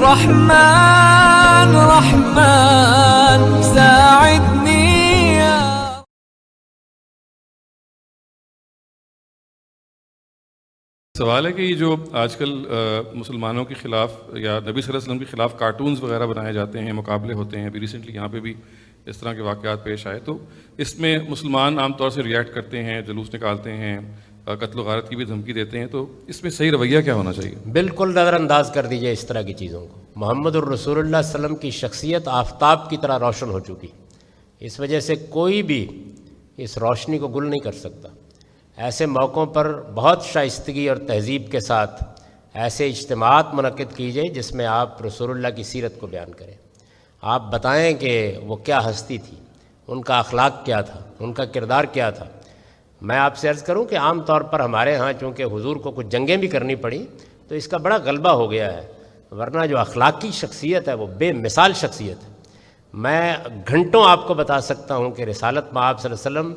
رحمن رحمن ساعدني سوال ہے کہ یہ جو آج کل مسلمانوں کے خلاف یا نبی صلی اللہ علیہ وسلم کے خلاف کارٹونز وغیرہ بنائے جاتے ہیں، مقابلے ہوتے ہیں، ابھی ریسنٹلی یہاں پہ بھی اس طرح کے واقعات پیش آئے، تو اس میں مسلمان عام طور سے ریئیکٹ کرتے ہیں، جلوس نکالتے ہیں، قتل و غارت کی بھی دھمکی دیتے ہیں، تو اس میں صحیح رویہ کیا ہونا چاہیے؟ بالکل نظر انداز کر دیجئے اس طرح کی چیزوں کو۔ محمد الرسول اللہ صلی اللہ علیہ وسلم کی شخصیت آفتاب کی طرح روشن ہو چکی، اس وجہ سے کوئی بھی اس روشنی کو گل نہیں کر سکتا۔ ایسے موقعوں پر بہت شائستگی اور تہذیب کے ساتھ ایسے اجتماعات منعقد کیجئے جس میں آپ رسول اللہ کی سیرت کو بیان کریں، آپ بتائیں کہ وہ کیا ہستی تھی، ان کا اخلاق کیا تھا، ان کا کردار کیا تھا۔ میں آپ سے عرض کروں کہ عام طور پر ہمارے ہاں چونکہ حضور کو کچھ جنگیں بھی کرنی پڑی تو اس کا بڑا غلبہ ہو گیا ہے، ورنہ جو اخلاقی شخصیت ہے وہ بے مثال شخصیت ہے۔ میں گھنٹوں آپ کو بتا سکتا ہوں کہ رسالت مآب صلی اللہ علیہ وسلم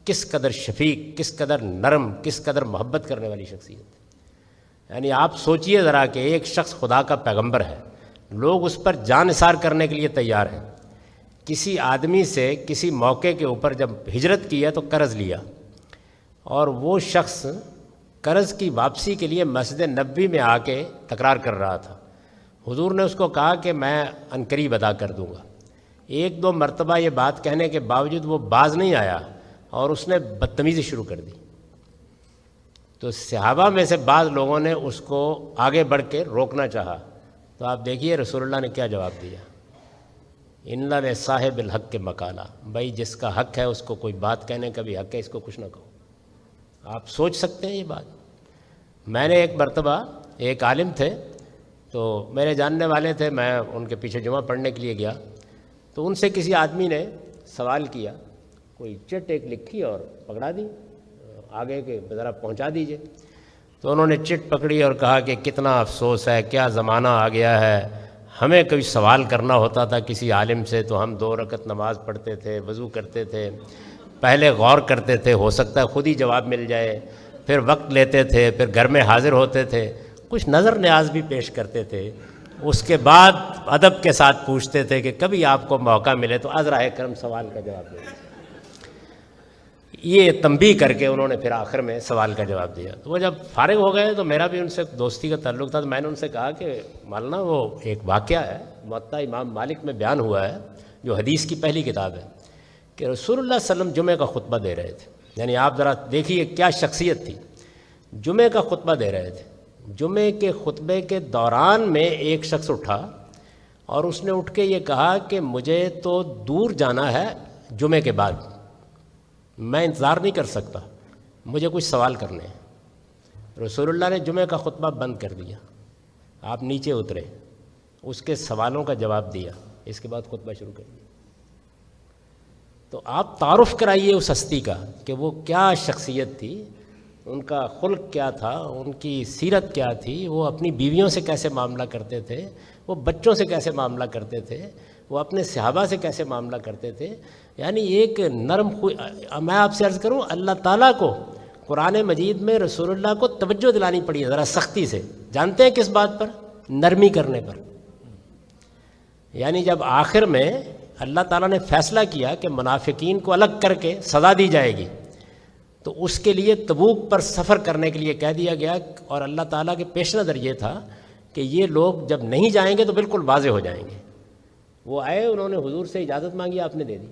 کس قدر شفیق، کس قدر نرم، کس قدر محبت کرنے والی شخصیت ہے۔ یعنی آپ سوچئے ذرا کہ ایک شخص خدا کا پیغمبر ہے، لوگ اس پر جان نثار کرنے کے لیے تیار ہیں۔ کسی آدمی سے کسی موقع کے اوپر جب ہجرت کی ہے تو قرض لیا، اور وہ شخص قرض کی واپسی کے لیے مسجد نبوی میں آ کے تکرار کر رہا تھا۔ حضور نے اس کو کہا کہ میں عنقریب ادا کر دوں گا۔ ایک دو مرتبہ یہ بات کہنے کے باوجود وہ باز نہیں آیا اور اس نے بدتمیزی شروع کر دی، تو صحابہ میں سے بعض لوگوں نے اس کو آگے بڑھ کے روکنا چاہا، تو آپ دیکھیے رسول اللہ نے کیا جواب دیا، ان لصاحب الحق کے مقالہ، بھائی جس کا حق ہے اس کو کوئی بات کہنے کا بھی حق ہے، اس کو کچھ نہ کہو۔ آپ سوچ سکتے ہیں یہ بات۔ میں نے ایک مرتبہ، ایک عالم تھے تو میرے جاننے والے تھے، میں ان کے پیچھے جمعہ پڑھنے کے لیے گیا تو ان سے کسی آدمی نے سوال کیا، کوئی چٹ ایک لکھی اور پکڑا دی آگے کہ ذرا پہنچا دیجئے، تو انہوں نے چٹ پکڑی اور کہا کہ کتنا افسوس ہے، کیا زمانہ آ گیا ہے، ہمیں کوئی سوال کرنا ہوتا تھا کسی عالم سے تو ہم 2 رکعت نماز پڑھتے تھے، وضو کرتے تھے، پہلے غور کرتے تھے، ہو سکتا ہے خود ہی جواب مل جائے، پھر وقت لیتے تھے، پھر گھر میں حاضر ہوتے تھے، کچھ نظر نیاز بھی پیش کرتے تھے، اس کے بعد ادب کے ساتھ پوچھتے تھے کہ کبھی آپ کو موقع ملے تو عذرائے کرم سوال کا جواب دیں۔ یہ تنبیہ کر کے انہوں نے پھر آخر میں سوال کا جواب دیا۔ تو وہ جب فارغ ہو گئے تو میرا بھی ان سے دوستی کا تعلق تھا، تو میں نے ان سے کہا کہ مولانا وہ ایک واقعہ ہے موطا امام مالک میں بیان ہوا ہے، جو حدیث کی پہلی کتاب ہے، کہ رسول اللہ صلی اللہ علیہ وسلم جمعہ کا خطبہ دے رہے تھے، یعنی آپ ذرا دیکھیے کیا شخصیت تھی، جمعہ کا خطبہ دے رہے تھے، جمعے کے خطبے کے دوران میں ایک شخص اٹھا اور اس نے اٹھ کے یہ کہا کہ مجھے تو دور جانا ہے جمعے کے بعد، میں انتظار نہیں کر سکتا، مجھے کچھ سوال کرنے ہیں۔ رسول اللہ نے جمعہ کا خطبہ بند کر دیا، آپ نیچے اترے، اس کے سوالوں کا جواب دیا، اس کے بعد خطبہ شروع کر دیا۔ تو آپ تعارف کرائیے اس ہستی کا کہ وہ کیا شخصیت تھی، ان کا خلق کیا تھا، ان کی سیرت کیا تھی، وہ اپنی بیویوں سے کیسے معاملہ کرتے تھے، وہ بچوں سے کیسے معاملہ کرتے تھے، وہ اپنے صحابہ سے کیسے معاملہ کرتے تھے۔ یعنی ایک نرم میں آپ سے عرض کروں، اللہ تعالیٰ کو قرآن مجید میں رسول اللہ کو توجہ دلانی پڑی ہے ذرا سختی سے، جانتے ہیں کس بات پر؟ نرمی کرنے پر۔ یعنی جب آخر میں اللہ تعالیٰ نے فیصلہ کیا کہ منافقین کو الگ کر کے سزا دی جائے گی، تو اس کے لیے تبوک پر سفر کرنے کے لیے کہہ دیا گیا، اور اللہ تعالیٰ کے پیش نظر یہ تھا کہ یہ لوگ جب نہیں جائیں گے تو بالکل واضح ہو جائیں گے۔ وہ آئے، انہوں نے حضور سے اجازت مانگی، آپ نے دے دی،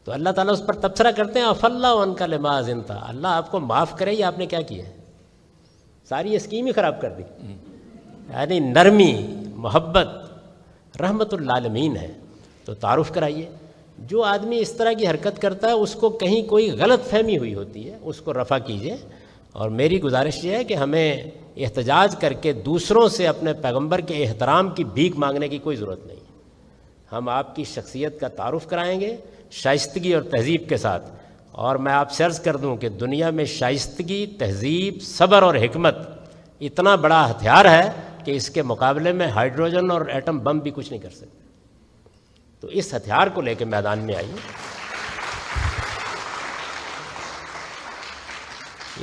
تو اللہ تعالیٰ اس پر تبصرہ کرتے ہیں عفا اللہ عنک لما اذنت، اللہ آپ کو معاف کرے، یہ آپ نے کیا کیا ہے، ساری اسکیم ہی خراب کر دی۔ یعنی نرمی، محبت، رحمت للعالمین ہے۔ تو تعارف کرائیے، جو آدمی اس طرح کی حرکت کرتا ہے اس کو کہیں کوئی غلط فہمی ہوئی ہوتی ہے، اس کو رفع کیجئے۔ اور میری گزارش یہ ہے کہ ہمیں احتجاج کر کے دوسروں سے اپنے پیغمبر کے احترام کی بھیک مانگنے کی کوئی ضرورت نہیں ہے۔ ہم آپ کی شخصیت کا تعارف کرائیں گے شائستگی اور تہذیب کے ساتھ، اور میں آپ سے عرض کر دوں کہ دنیا میں شائستگی، تہذیب، صبر اور حکمت اتنا بڑا ہتھیار ہے کہ اس کے مقابلے میں ہائیڈروجن اور ایٹم بم بھی کچھ نہیں کر سکتے۔ تو اس ہتھیار کو لے کے میدان میں آئیے۔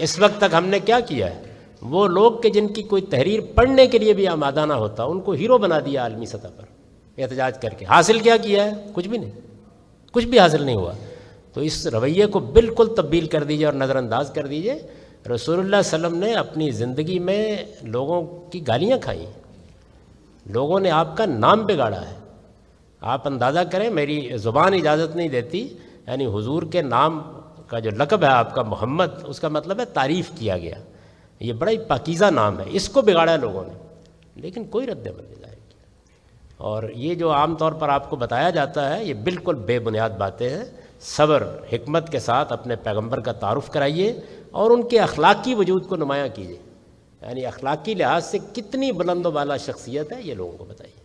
اس وقت تک ہم نے کیا کیا ہے؟ وہ لوگ کہ جن کی کوئی تحریر پڑھنے کے لیے بھی آمادہ نہ ہوتا، ان کو ہیرو بنا دیا عالمی سطح پر احتجاج کر کے۔ حاصل کیا کیا ہے؟ کچھ بھی نہیں، کچھ بھی حاصل نہیں ہوا۔ تو اس رویے کو بالکل تبدیل کر دیجیے اور نظر انداز کر دیجیے۔ رسول اللہ صلی اللہ علیہ وسلم نے اپنی زندگی میں لوگوں کی گالیاں کھائیں، لوگوں نے آپ کا نام بگاڑا ہے۔ آپ اندازہ کریں، میری زبان اجازت نہیں دیتی، یعنی حضور کے نام کا جو لقب ہے آپ کا محمد، اس کا مطلب ہے تعریف کیا گیا، یہ بڑا ہی پاکیزہ نام ہے، اس کو بگاڑا ہے لوگوں نے، لیکن کوئی رد عمل نہیں ظاہر کیا۔ اور یہ جو عام طور پر آپ کو بتایا جاتا ہے، یہ بالکل بے بنیاد باتیں ہیں۔ صبر حکمت کے ساتھ اپنے پیغمبر کا تعارف کرائیے اور ان کے اخلاقی وجود کو نمایاں کیجیے، یعنی اخلاقی لحاظ سے کتنی بلند و بالا شخصیت ہے یہ لوگوں کو بتائیے۔